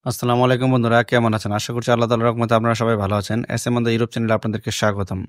আসসালামু আলাইকুম বন্ধুরা, কেমন আছেন? আশা করছি আল্লাহ তাআলার রহমতে আপনারা সবাই ভালো আছেন। এসএম অন দ্য ইউরোপ চ্যানেলে আপনাদেরকে স্বাগতম।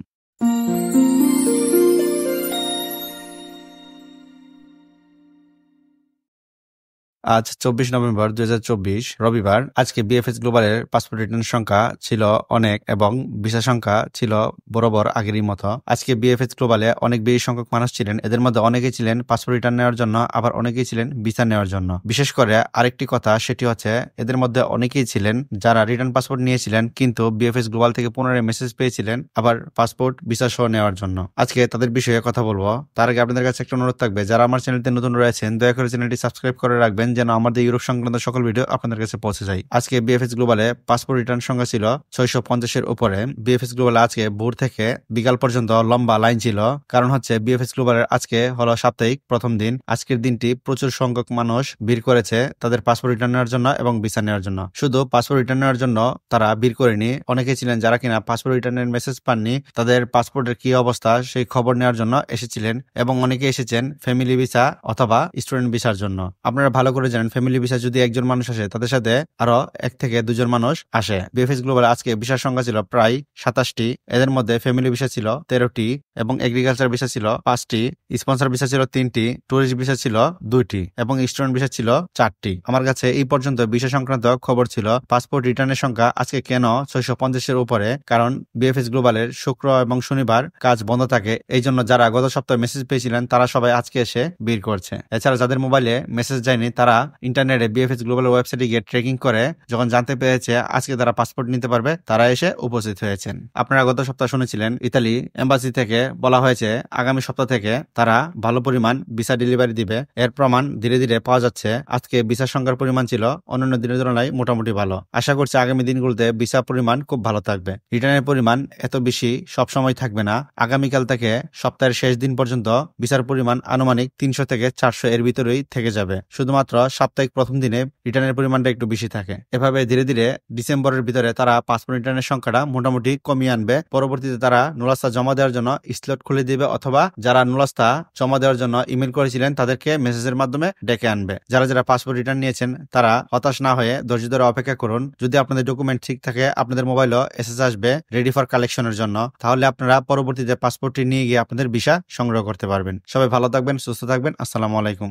আজ ২৪ নভেম্বর ২০২৪ রবিবার। আজকে বিএফএস গ্লোবালের পাসপোর্ট রিটার্ন সংখ্যা ছিল অনেক এবং ভিসা সংখ্যা ছিল বরাবর আগেরই মতো। আজকে বিএফএস গ্লোবালে অনেক বেশি সংখ্যক মানুষ ছিলেন। এদের মধ্যে অনেকেই ছিলেন পাসপোর্ট রিটার্ন নেওয়ার জন্য, আবার অনেকেই ছিলেন ভিসা নেওয়ার জন্য। বিশেষ করে আরেকটি কথা, সেটি হচ্ছে এদের মধ্যে অনেকেই ছিলেন যারা রিটার্ন পাসপোর্ট নিয়েছিলেন কিন্তু বিএফএস গ্লোবাল থেকে পুনরায় মেসেজ পেয়েছিলেন আবার পাসপোর্ট ভিসা সহ নেওয়ার জন্য। আজকে তাদের বিষয়ে কথা বলবো। তার আগে আপনাদের কাছে একটা অনুরোধ থাকবে, যারা আমার চ্যানেলতে নতুন রয়েছেন দয়া করে চ্যানেলটি সাবস্ক্রাইব করে রাখবেন যেন আমাদের ইউরোপ সংক্রান্ত সকল ভিডিও আপনাদের কাছে পৌঁছে যায়। আজকে বিএফএস গ্লোবালে পাসপোর্ট রিটার্ন সংখ্যা ছিল 650-এর উপরে। বিএফএস গ্লোবালে আজকে ভোর থেকে বিকাল পর্যন্ত লম্বা লাইন ছিল। কারণ হচ্ছে বিএফএস গ্লোবালের আজকে হলো সাপ্তাহিক প্রথম দিন। আজকের দিনটি প্রচুর সংখ্যক মানুষ ভিড় করেছে তাদের পাসপোর্ট রিটার্ন নেওয়ার জন্য এবং ভিসা নেওয়ার জন্য। শুধু পাসপোর্ট রিটার্ন নেওয়ার জন্য তারা ভিড় করেনি, অনেকে ছিলেন যারা কিনা পাসপোর্ট রিটার্নের মেসেজ পাননি, তাদের পাসপোর্টের কি অবস্থা সেই খবর নেওয়ার জন্য এসেছিলেন এবং অনেকে এসেছেন ফ্যামিলি ভিসা অথবা স্টুডেন্ট ভিসার জন্য। আপনারা ভালো করে জানেন, ফ্যামিলি ভিসা যদি একজন মানুষ আসে তাদের সাথে আরো 1 থেকে 2 জন মানুষ আসে। বিএফএস গ্লোবাল আজকে ভিসার সংখ্যা ছিল প্রায় 27টি। এদের মধ্যে ফ্যামিলি ভিসা ছিল 13টি এবং এগ্রিকালচার ভিসা ছিল 5টি, স্পন্সর ভিসা ছিল 3টি, ট্যুরিস্ট ভিসা ছিল 2টি এবং স্টুডেন্ট ভিসা ছিল 4টি। আমার কাছে এই পর্যন্ত ভিসা সংক্রান্ত খবর ছিল। পাসপোর্ট রিটার্নের সংখ্যা আজকে কেন 650-এর উপরে? কারণ বিএফএস গ্লোবালের শুক্র এবং শনিবার কাজ বন্ধ থাকে, এই জন্য যারা গত সপ্তাহে মেসেজ পেয়েছিলেন তারা সবাই আজকে এসে ভিড় করছে। এছাড়া যাদের মোবাইলে মেসেজ যায়নি তারা ইন্টারনেটে বিএফএস গ্লোবাল ওয়েবসাইটে গিয়ে ট্রেকিং করে যখন জানতে পেরেছে আজকে তারা পাসপোর্ট নিতে পারবে, তারা এসে উপস্থিত হয়েছেন। আপনারা গত সপ্তাহ শুনেছিলেন ইতালি এম্বাসি থেকে বলা হয়েছে আগামী সপ্তাহ থেকে তারা ভালো পরিমাণ ভিসা ডেলিভারি দিবে। এর প্রমাণ ধীরে ধীরে পাওয়া যাচ্ছে। আজকে ভিসার সংখ্যার পরিমাণ ছিল অন্যান্য দিনের তুলনায় মোটামুটি ভালো। আশা করছি আগামী দিনগুলোতে ভিসা পরিমাণ খুব ভালো থাকবে। রিটার্নের পরিমাণ এত বেশি সবসময় থাকবে না। আগামীকাল থেকে সপ্তাহের শেষ দিন পর্যন্ত ভিসার পরিমাণ আনুমানিক 300 থেকে 400 এর ভিতরেই থেকে যাবে। শুধুমাত্র সাপ্তাহিক প্রথম দিনে রিটার্নের পরিমাণটা একটু বেশি থাকে। এভাবে ধীরে ধীরে ডিসেম্বরের ভিতরে তারা পাসপোর্ট রিটার্নের সংখ্যাটা মোটামুটি কমিয়ে আনবে। পরবর্তীতে তারা নুলাস্তা জমা দেওয়ার জন্য স্লট খুলে দিবে অথবা যারা নুলাস্তা জমা দেওয়ার জন্য ইমেল করেছিলেন তাদেরকে মেসেজের মাধ্যমে ডেকে আনবে। যারা যারা পাসপোর্ট রিটার্ন নিয়েছেন তারা হতাশ না হয়ে ধৈর্য ধরে অপেক্ষা করুন। যদি আপনাদের ডকুমেন্ট ঠিক থাকে আপনাদের মোবাইলও এসএস আসবে রেডি ফর কালেকশনের জন্য। তাহলে আপনারা পরবর্তীতে পাসপোর্টটি নিয়ে গিয়ে আপনাদের ভিসা সংগ্রহ করতে পারবেন। সবাই ভালো থাকবেন, সুস্থ থাকবেন। আসসালামু আলাইকুম।